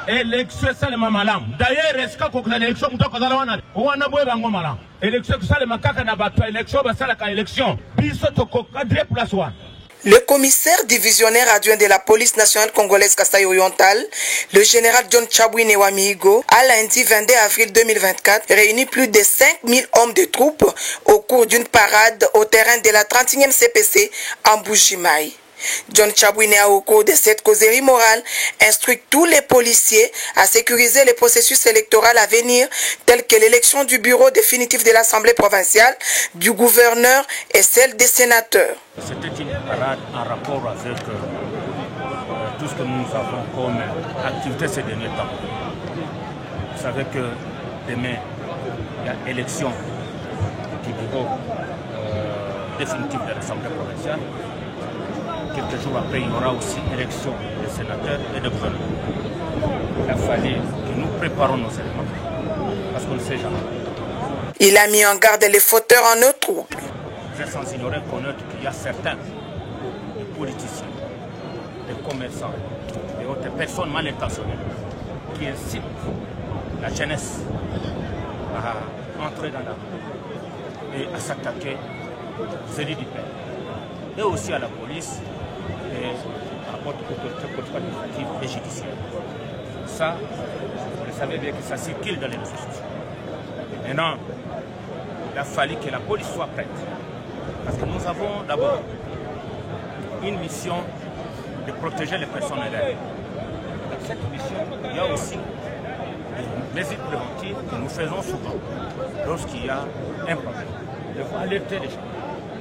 Élection salema malam. D'ailleurs, est-ce que l'élection muto kozala wana? Wana boye bango malam. Élection salema kaka na bato élection basala ka élection. Biso to ko cadre place one. Le commissaire divisionnaire adjoint de la police nationale congolaise Kasai-Oriental, le général John Chabwine Wamihigo, a lundi 22 avril 2024 réuni plus de 5000 hommes de troupes au cours d'une parade au terrain de la 31e CPC en Bujimaï. John Chabwine a, au cours de cette causerie morale, instruit tous les policiers à sécuriser les processus électoraux à venir, tels que l'élection du bureau définitif de l'Assemblée provinciale, du gouverneur et celle des sénateurs. C'était une parade en rapport avec tout ce que nous avons comme activité ces derniers temps. Vous savez que demain, il y a élection du bureau définitif de l'Assemblée provinciale. Quelques jours après, il y aura aussi élection des sénateurs et des gouverneurs. Il a fallu que nous préparions nos éléments, parce qu'on ne sait jamais. Il a mis en garde les fauteurs en eux troubles. J'ai sans ignorer connaître qu'il y a certains des politiciens, des commerçants et autres personnes mal intentionnées qui incitent la jeunesse à entrer dans la rue et à s'attaquer aux élus du pays, et aussi à la police et à votre autorité administrative et judiciaire. Ça, vous savez bien que ça circule dans les réseaux sociaux. Maintenant, il a fallu que la police soit prête. Parce que nous avons d'abord une mission de protéger les personnes élèves. Dans cette mission, il y a aussi des mesures préventives que nous faisons souvent lorsqu'il y a un problème. Il faut alerter les gens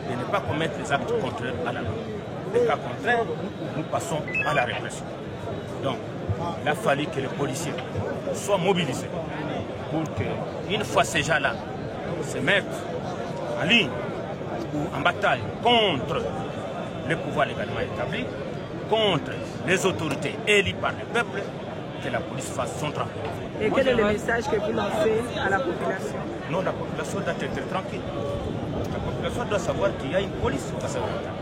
de ne pas commettre des actes contraires à la loi. Des cas contraires, nous passons à la répression. Donc, il a fallu que les policiers soient mobilisés pour qu'une fois ces gens-là se mettent en ligne ou en bataille contre le pouvoir légalement établi, contre les autorités élues par le peuple, que la police fasse son travail. Et quel est le message que vous lancez à la population? Non, la population doit être tranquille. La population doit savoir qu'il y a une police au Kasai-Oriental.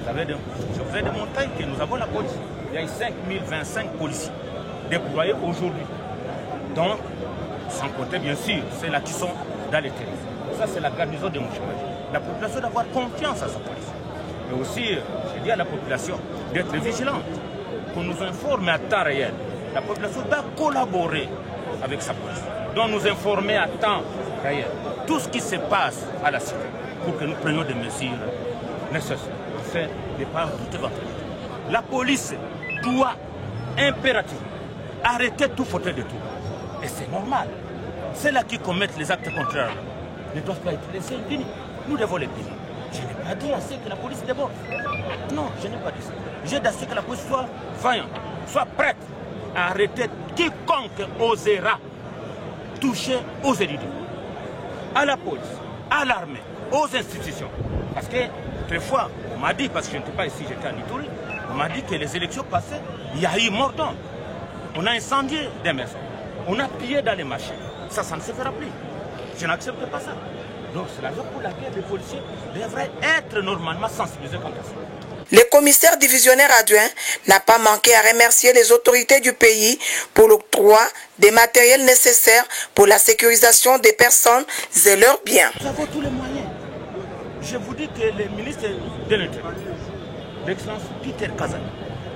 Je vous ai démontré que nous avons la police. Il y a 5025 policiers déployés aujourd'hui. Donc, sans compter bien sûr ceux-là qui sont dans les terrains. Ça, c'est la garnison de Mouchimadi. La population doit avoir confiance à sa police. Mais aussi, je dis à la population d'être vigilante, qu'on nous informe à temps réel. La population doit collaborer avec sa police, doit nous informer à temps réel tout ce qui se passe à la cité pour que nous prenions des mesures nécessaires. C'est de pas toute éventualité. La police doit impérativement arrêter tout fauteuil de tout. Et c'est normal. Ceux-là qui commettent les actes contraires ne doivent pas être laissés impunis. Nous devons les punir. Je n'ai pas dit assez que la police déborde. Non, je n'ai pas dit ça. J'ai dit assez que la police soit vaillante, soit prête à arrêter quiconque osera toucher aux élus, à la police, à l'armée, aux institutions. Parce que, autrefois, on m'a dit, parce que je n'étais pas ici, j'étais en Ituri, on m'a dit que les élections passées, il y a eu mort d'homme. On a incendié des maisons. On a pillé dans les marchés. Ça ne se fera plus. Je n'accepte pas ça. Donc c'est la raison pour laquelle les policiers devraient être normalement sensibilisés contre ça. Le commissaire divisionnaire adjoint n'a pas manqué à remercier les autorités du pays pour l'octroi des matériels nécessaires pour la sécurisation des personnes et leurs biens. Nous avons tous les moyens. Je vous dis que les ministres de l'Intérieur, l'excellence Peter Kazan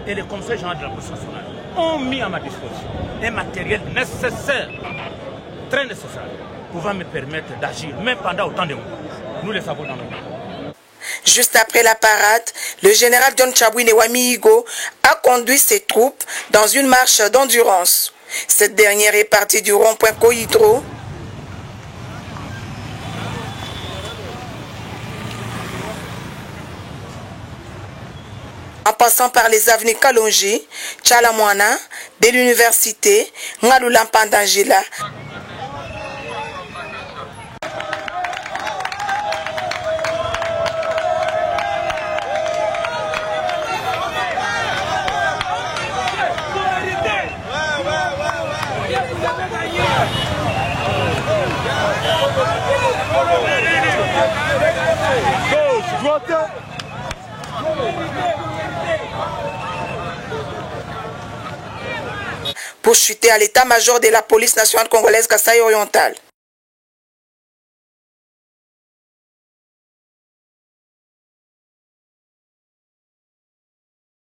et les conseils généraux de la police nationale ont mis à ma disposition un matériel nécessaire, très nécessaire, pouvant me permettre d'agir, même pendant autant de mois. Nous les avons dans nos mains. Juste après la parade, le général John Chabwine Wamihigo a conduit ses troupes dans une marche d'endurance. Cette dernière est partie du rond-point Koyitro en passant par les avenues Kalonji, Tchalamwana, de l'université, Ngalulampandangila. pour chuter à l'état-major de la police nationale congolaise Kasai orientale.